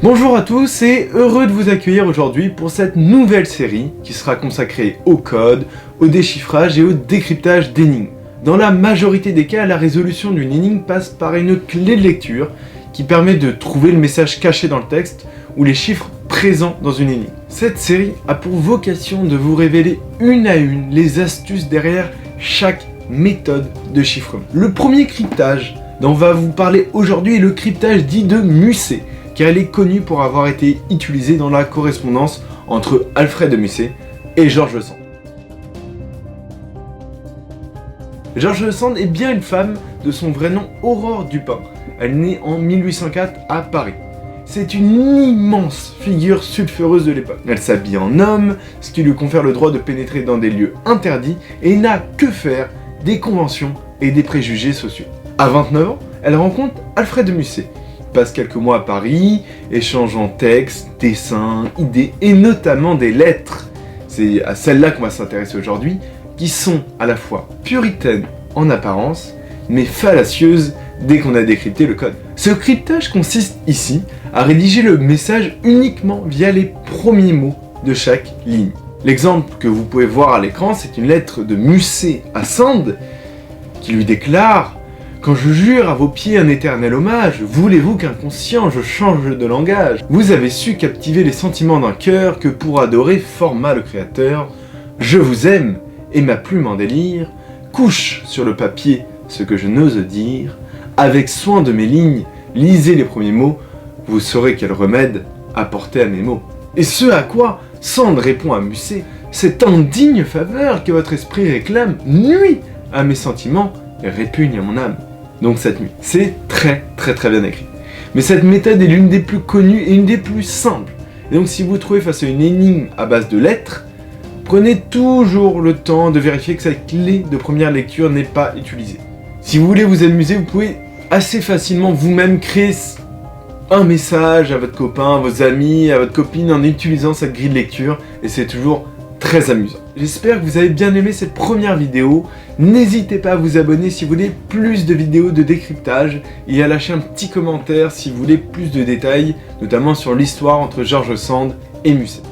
Bonjour à tous et heureux de vous accueillir aujourd'hui pour cette nouvelle série qui sera consacrée au code, au déchiffrage et au décryptage d'énigmes. Dans la majorité des cas, la résolution d'une énigme passe par une clé de lecture qui permet de trouver le message caché dans le texte ou les chiffres présents dans une énigme. Cette série a pour vocation de vous révéler une à une les astuces derrière chaque méthode de chiffrement. Le premier cryptage dont on va vous parler aujourd'hui est le cryptage dit de Musset, car elle est connue pour avoir été utilisée dans la correspondance entre Alfred de Musset et George Sand. George Sand est bien une femme de son vrai nom Aurore Dupin. Elle naît en 1804 à Paris. C'est une immense figure sulfureuse de l'époque. Elle s'habille en homme, ce qui lui confère le droit de pénétrer dans des lieux interdits et n'a que faire des conventions et des préjugés sociaux. À 29 ans, elle rencontre Alfred de Musset. Ils passent quelques mois à Paris, échangeant textes, dessins, idées et notamment des lettres. C'est à celles-là qu'on va s'intéresser aujourd'hui, qui sont à la fois puritaines en apparence, mais fallacieuses dès qu'on a décrypté le code. Ce cryptage consiste ici à rédiger le message uniquement via les premiers mots de chaque ligne. L'exemple que vous pouvez voir à l'écran, c'est une lettre de Musset à Sand qui lui déclare « Quand je jure à vos pieds un éternel hommage, voulez-vous qu'inconscient je change de langage? Vous avez su captiver les sentiments d'un cœur que pour adorer forma le Créateur. Je vous aime et ma plume en délire couche sur le papier ce que je n'ose dire. Avec soin de mes lignes, lisez les premiers mots, vous saurez quel remède apporter à mes mots. » Et ce à quoi Sand répond à Musset « Cette indigne faveur que votre esprit réclame nuit à mes sentiments et répugne à mon âme. » Donc cette nuit. C'est très bien écrit. Mais cette méthode est l'une des plus connues et une des plus simples. Et donc si vous vous trouvez face à une énigme à base de lettres, prenez toujours le temps de vérifier que cette clé de première lecture n'est pas utilisée. Si vous voulez vous amuser, vous pouvez assez facilement vous-même créer un message à votre copain, à vos amis, à votre copine en utilisant cette grille de lecture et c'est toujours très amusant. J'espère que vous avez bien aimé cette première vidéo. N'hésitez pas à vous abonner si vous voulez plus de vidéos de décryptage et à lâcher un petit commentaire si vous voulez plus de détails, notamment sur l'histoire entre George Sand et Musset.